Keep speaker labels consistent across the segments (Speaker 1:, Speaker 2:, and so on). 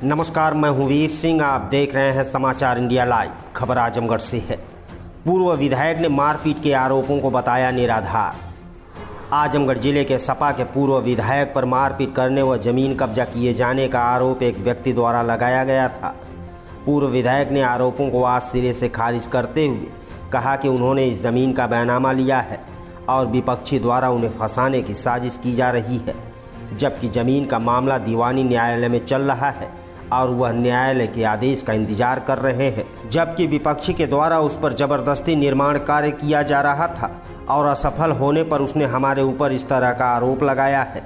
Speaker 1: नमस्कार, मैं हूं वीर सिंह। आप देख रहे हैं समाचार इंडिया लाइव। खबर आजमगढ़ से है। पूर्व विधायक ने मारपीट के आरोपों को बताया निराधार। आजमगढ़ जिले के सपा के पूर्व विधायक पर मारपीट करने व जमीन कब्जा किए जाने का आरोप एक व्यक्ति द्वारा लगाया गया था। पूर्व विधायक ने आरोपों को आज सिरे से खारिज करते हुए कहा कि उन्होंने इस जमीन का बैनामा लिया है और विपक्षी द्वारा उन्हें फंसाने की साजिश की जा रही है, जबकि जमीन का मामला दीवानी न्यायालय में चल रहा है और वह न्यायालय के आदेश का इंतजार कर रहे हैं, जबकि विपक्षी के द्वारा उस पर जबरदस्ती निर्माण कार्य किया जा रहा था और असफल होने पर उसने हमारे ऊपर इस तरह का आरोप लगाया है।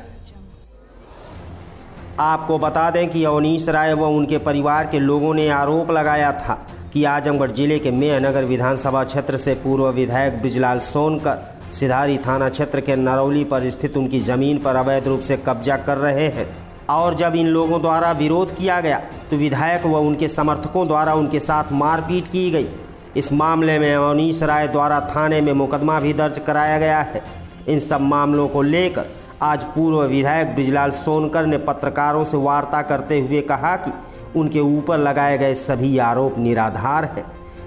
Speaker 1: आपको बता दें कि अवनीश राय व उनके परिवार के लोगों ने आरोप लगाया था कि आजमगढ़ जिले के मेहनगर विधानसभा क्षेत्र से पूर्व विधायक बृजलाल सोनकर सिधारी थाना क्षेत्र के नरौली पर स्थित उनकी ज़मीन पर अवैध रूप से कब्जा कर रहे हैं और जब इन लोगों द्वारा विरोध किया गया तो विधायक व उनके समर्थकों द्वारा उनके साथ मारपीट की गई। इस मामले में अवनीश राय द्वारा थाने में मुकदमा भी दर्ज कराया गया है। इन सब मामलों को लेकर आज पूर्व विधायक बृजलाल सोनकर ने पत्रकारों से वार्ता करते हुए कहा कि उनके ऊपर लगाए गए सभी आरोप निराधार हैं,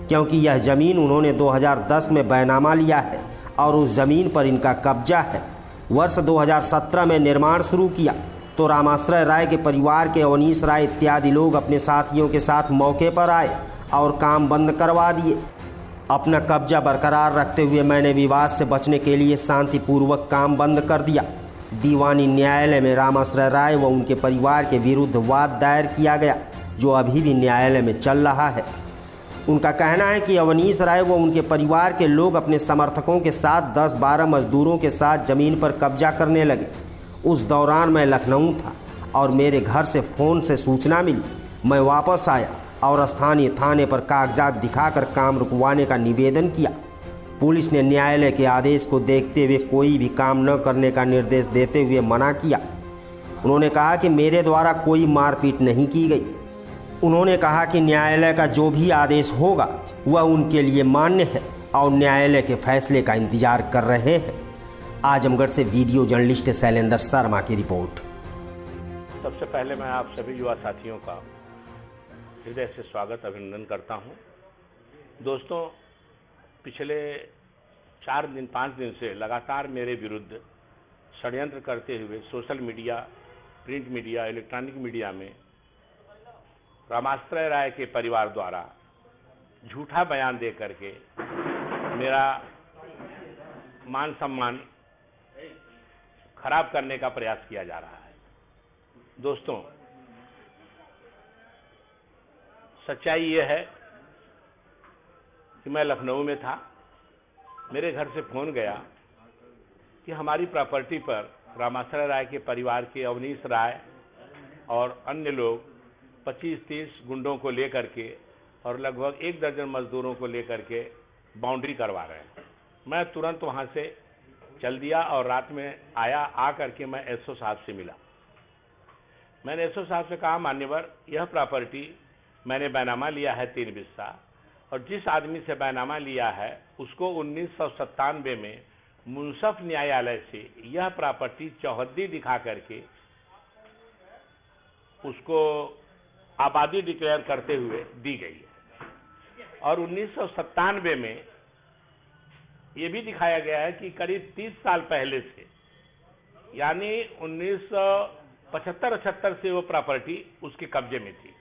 Speaker 1: क्योंकि यह ज़मीन उन्होंने 2010 में बैनामा लिया है और उस ज़मीन पर इनका कब्जा है। वर्ष 2017 में निर्माण शुरू किया तो रामाश्रय राय के परिवार के अवनीश राय इत्यादि लोग अपने साथियों के साथ मौके पर आए और काम बंद करवा दिए। अपना कब्जा बरकरार रखते हुए मैंने विवाद से बचने के लिए शांतिपूर्वक काम बंद कर दिया। दीवानी न्यायालय में रामाश्रय राय व उनके परिवार के विरुद्ध वाद दायर किया गया, जो अभी भी न्यायालय में चल रहा है। उनका कहना है कि अवनीश राय व उनके परिवार के लोग अपने समर्थकों के साथ 10-12 मजदूरों के साथ ज़मीन पर कब्जा करने लगे। उस दौरान मैं लखनऊ था और मेरे घर से फ़ोन से सूचना मिली। मैं वापस आया और स्थानीय थाने पर कागजात दिखाकर काम रुकवाने का निवेदन किया। पुलिस ने न्यायालय के आदेश को देखते हुए कोई भी काम न करने का निर्देश देते हुए मना किया। उन्होंने कहा कि मेरे द्वारा कोई मारपीट नहीं की गई। उन्होंने कहा कि न्यायालय का जो भी आदेश होगा वह उनके लिए मान्य है और न्यायालय के फैसले का इंतजार कर रहे हैं। आजमगढ़ से वीडियो जर्नलिस्ट शैलेंद्र शर्मा की रिपोर्ट।
Speaker 2: सबसे पहले मैं आप सभी युवा साथियों का हृदय से स्वागत अभिनंदन करता हूं। दोस्तों, पिछले 5 दिन से लगातार मेरे विरुद्ध षड्यंत्र करते हुए social media, print media, electronic media में रामाश्रय राय के परिवार द्वारा झूठा बयान दे करके मेरा मान सम्मान खराब करने का प्रयास किया जा रहा है। दोस्तों, सच्चाई ये है कि मैं लखनऊ में था। मेरे घर से फोन गया कि हमारी प्रॉपर्टी पर रामाश्रय राय के परिवार के अवनीश राय और अन्य लोग 25-30 गुंडों को लेकर के और लगभग 1 दर्जन मजदूरों को लेकर के बाउंड्री करवा रहे हैं। मैं तुरंत वहां से चल दिया और रात में आ करके मैं एसओ साहब से मिला। मैंने एसओ साहब से कहा, मान्यवर, यह प्रॉपर्टी मैंने बैनामा लिया है 3 बिस्सा, और जिस आदमी से बैनामा लिया है उसको 1997 में मुंसफ न्यायालय से यह प्रॉपर्टी चौहद्दी दिखा करके उसको आबादी डिक्लेयर करते हुए दी गई है। और 1997 में ये भी दिखाया गया है कि करीब 30 साल पहले से, यानी 1975-76 से वो प्रॉपर्टी उसके कब्जे में थी।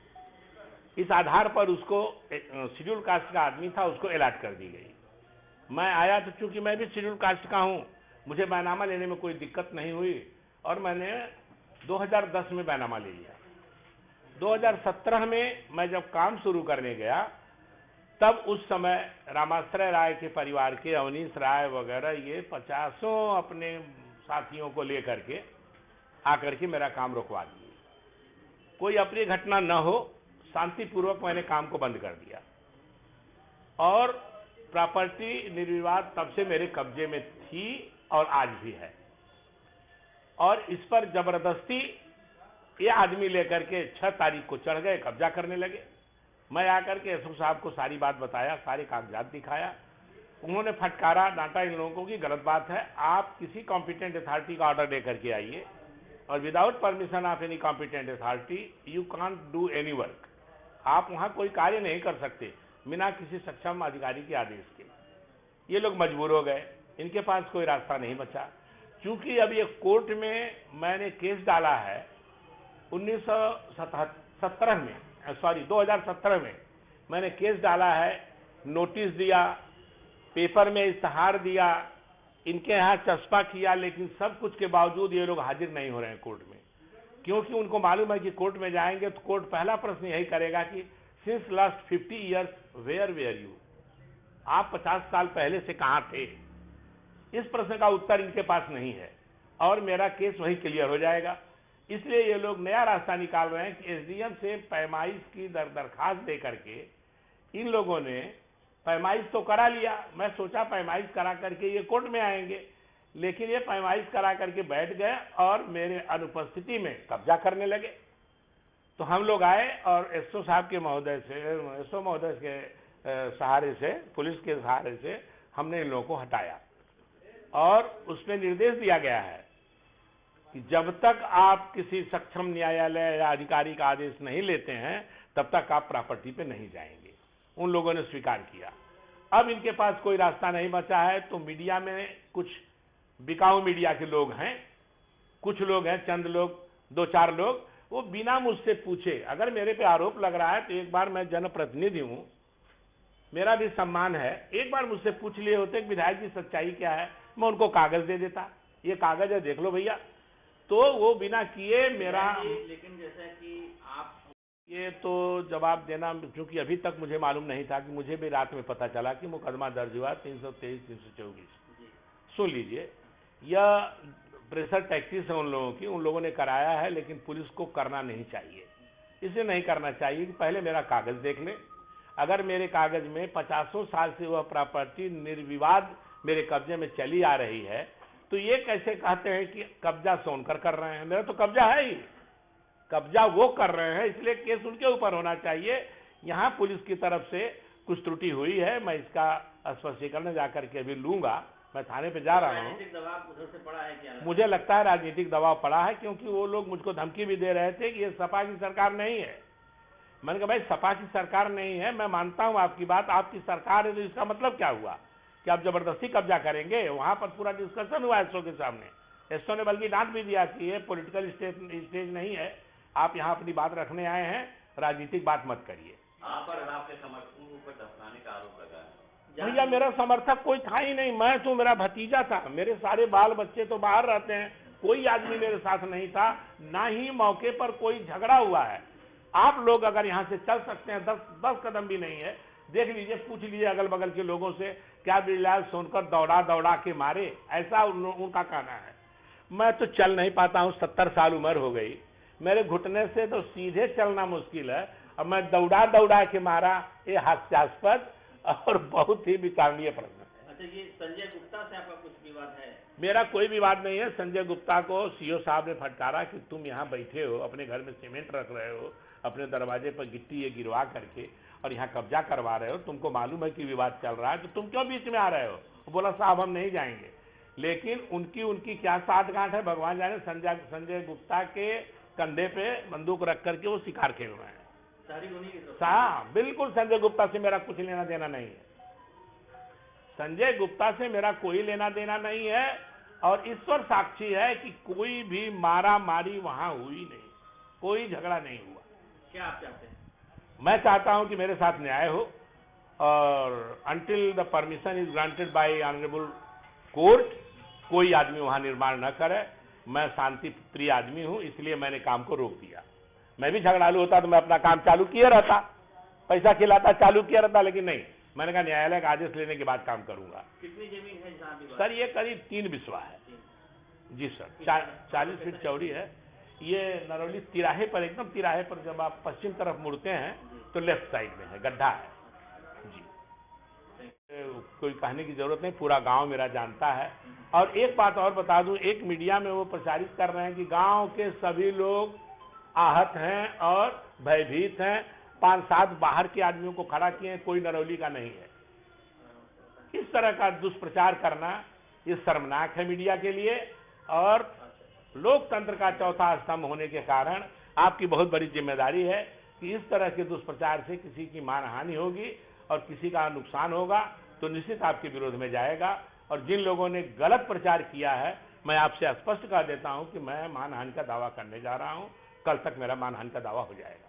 Speaker 2: इस आधार पर उसको शेड्यूल कास्ट का आदमी था, उसको अलॉट कर दी गई। मैं आया तो चूंकि मैं भी शेड्यूल कास्ट का हूं, मुझे बैनामा लेने में कोई दिक्कत नहीं हुई और मैंने 2010 में बैनामा ले लिया। 2017 में मैं जब काम शुरू करने गया तब उस समय रामाश्रय राय के परिवार के अवनीश राय वगैरह ये 50 अपने साथियों को लेकर के आकर के मेरा काम रुकवा दिए। कोई अप्रिय घटना न हो, शांतिपूर्वक मैंने काम को बंद कर दिया और प्रॉपर्टी निर्विवाद तब से मेरे कब्जे में थी और आज भी है। और इस पर जबरदस्ती ये आदमी लेकर के 6 तारीख को चढ़ गए, कब्जा करने लगे। मैं आकर के एसओ साहब को सारी बात बताया, सारे कागजात दिखाया। उन्होंने फटकारा, डांटा इन लोगों को कि गलत बात है, आप किसी कॉम्पिटेंट अथॉरिटी का ऑर्डर दे करके आइए और without permission of any competent authority you can't do any work. आप वहां कोई कार्य नहीं कर सकते बिना किसी सक्षम अधिकारी के आदेश के। ये लोग मजबूर हो गए, इनके पास कोई रास्ता नहीं बचा। क्योंकि अब ये कोर्ट में मैंने केस डाला है 2017 में मैंने केस डाला है, नोटिस दिया, पेपर में इश्तहार दिया, इनके यहाँ चस्पा किया, लेकिन सब कुछ के बावजूद ये लोग हाजिर नहीं हो रहे हैं कोर्ट में। क्योंकि उनको मालूम है कि कोर्ट में जाएंगे तो कोर्ट पहला प्रश्न यही करेगा कि since last 50 years where you, आप 50 साल पहले से कहां थे। इस प्रश्न का उत्तर इनके पास नहीं है और मेरा केस वही क्लियर हो जाएगा। इसलिए ये लोग नया रास्ता निकाल रहे हैं कि एसडीएम से पैमाइश की दरखास्त दे करके इन लोगों ने पैमाइश तो करा लिया। मैं सोचा पैमाइश करा करके ये कोर्ट में आएंगे, लेकिन ये पैमाइश करा करके बैठ गए और मेरे अनुपस्थिति में कब्जा करने लगे। तो हम लोग आए और एसओ साहब के महोदय से, एसओ महोदय के सहारे से, पुलिस के सहारे से हमने इन लोगों को हटाया और उसमें निर्देश दिया गया है कि जब तक आप किसी सक्षम न्यायालय या अधिकारी का आदेश नहीं लेते हैं तब तक आप प्रॉपर्टी पे नहीं जाएंगे। उन लोगों ने स्वीकार किया। अब इनके पास कोई रास्ता नहीं बचा है, तो मीडिया में कुछ बिकाऊ मीडिया के लोग हैं, कुछ लोग हैं, चंद लोग, 2-4 लोग, वो बिना मुझसे पूछे, अगर मेरे पे आरोप लग रहा है तो एक बार मैं जनप्रतिनिधि हूं, मेरा भी सम्मान है, एक बार मुझसे पूछ लिए होते कि विधायक जी सच्चाई क्या है, मैं उनको कागज दे देता, ये कागज है देख लो भैया। तो वो बिना किए मेरा,
Speaker 3: लेकिन जैसा कि आप
Speaker 2: ये तो जवाब देना, क्योंकि अभी तक मुझे मालूम नहीं था कि मुझे भी रात में पता चला कि मुकदमा दर्ज हुआ 323, 324। सुन लीजिए, यह प्रेशर टैक्टिस है उन लोगों की, उन लोगों ने कराया है, लेकिन पुलिस को करना नहीं चाहिए। इसे नहीं करना चाहिए कि पहले मेरा कागज देख ले। अगर मेरे कागज में 50 साल से वह प्रॉपर्टी निर्विवाद मेरे कब्जे में चली आ रही है, तो ये कैसे कहते हैं कि कब्जा सोनकर कर रहे हैं? मेरा तो कब्जा है ही, कब्जा वो कर रहे हैं, इसलिए केस उनके ऊपर होना चाहिए। यहाँ पुलिस की तरफ से कुछ त्रुटि हुई है, मैं इसका स्पष्टीकरण जाकर के अभी लूंगा। मैं थाने पे जा रहा हूँ।
Speaker 3: राजनीतिक दबाव उधर से पड़ा है क्या?
Speaker 2: मुझे लगता है राजनीतिक दबाव पड़ा है, क्योंकि वो लोग मुझको धमकी भी दे रहे थे कि ये सपा की सरकार नहीं है। मैंने कहा भाई सपा की सरकार नहीं है, मैं मानता हूं आपकी बात, आपकी सरकार है, तो इसका मतलब क्या हुआ कि आप जबरदस्ती कब्जा करेंगे? वहां पर पूरा डिस्कशन हुआ एसओ के सामने। एसओ ने बल्कि डांट भी दिया कि ये पॉलिटिकल स्टेज नहीं है, आप यहाँ अपनी बात रखने आए हैं, राजनीतिक बात मत करिए।
Speaker 3: आप और आपके समर्थकों पर दफनाने का आरोप लगा है।
Speaker 2: भैया मेरा समर्थक कोई था ही नहीं, मैं तो, मेरा भतीजा था, मेरे सारे बाल बच्चे तो बाहर रहते हैं, कोई आदमी मेरे साथ नहीं था, ना ही मौके पर कोई झगड़ा हुआ है। आप लोग अगर यहाँ से चल सकते हैं, 10 कदम भी नहीं है, देख लीजिए, पूछ लीजिए अगल बगल के लोगों से, क्या ब्रिजलाल सोनकर दौड़ा के मारे? ऐसा उनका कहना है। मैं तो चल नहीं पाता हूँ, 70 साल उम्र हो गई, मेरे घुटने से तो सीधे चलना मुश्किल है, अब मैं दौड़ा के मारा, ये हास्यास्पद और बहुत ही विचारणीय प्रश्न है।
Speaker 3: अच्छा, ये संजय गुप्ता से आपका कुछ विवाद है?
Speaker 2: मेरा कोई विवाद नहीं है। संजय गुप्ता को सीओ साहब ने फटकारा कि तुम यहाँ बैठे हो, अपने घर में सीमेंट रख रहे हो, अपने दरवाजे पर गिट्टी ये गिरवा करके और यहाँ कब्जा करवा रहे हो, तुमको मालूम है कि विवाद चल रहा है, तो तुम क्यों बीच में आ रहे हो? बोला साहब हम नहीं जाएंगे। लेकिन उनकी क्या साठगांठ है भगवान जाने। संजय गुप्ता के कंधे पे बंदूक रख करके वो शिकार खेल रहे हैं। हाँ बिल्कुल, संजय गुप्ता से मेरा कुछ लेना देना नहीं है, संजय गुप्ता से मेरा कोई लेना देना नहीं है, और ईश्वर साक्षी है कि कोई भी मारा मारी वहां हुई नहीं, कोई झगड़ा नहीं हुआ।
Speaker 3: क्या आप चाहते हैं?
Speaker 2: मैं चाहता हूं कि मेरे साथ न्याय हो, और until the permission is granted by honourable court कोई आदमी वहां निर्माण न करे। मैं शांति प्रिय आदमी हूं, इसलिए मैंने काम को रोक दिया। मैं भी झगड़ालू होता तो मैं अपना काम चालू किया रहता, पैसा खिलाता, चालू किया रहता, लेकिन नहीं, मैंने कहा न्यायालय का आदेश लेने के बाद काम करूंगा।
Speaker 3: कितनी जमीन है जहाँ विवाद?
Speaker 2: सर ये करीब 3 बिस्वा है। जी सर, 40 फीट चौड़ी है। ये नरौली तिराहे पर, एकदम तिराहे पर जब आप पश्चिम तरफ मुड़ते हैं तो लेफ्ट साइड में है, गड्ढा है जी। कोई कहने की जरूरत नहीं, पूरा गांव मेरा जानता है। और एक बात और बता दूं, एक मीडिया में वो प्रचारित कर रहे हैं कि गांव के सभी लोग आहत हैं और भयभीत हैं, 5-7 बाहर के आदमियों को खड़ा किए हैं, कोई नरौली का नहीं है। इस तरह का दुष्प्रचार करना ये शर्मनाक है मीडिया के लिए, और लोकतंत्र का चौथा स्तंभ होने के कारण आपकी बहुत बड़ी जिम्मेदारी है कि इस तरह के दुष्प्रचार से किसी की मानहानि होगी और किसी का नुकसान होगा तो निश्चित आपके विरोध में जाएगा। और जिन लोगों ने गलत प्रचार किया है, मैं आपसे स्पष्ट कह देता हूं कि मैं मानहानि का दावा करने जा रहा हूं। कल तक मेरा मानहानि का दावा हो जाएगा।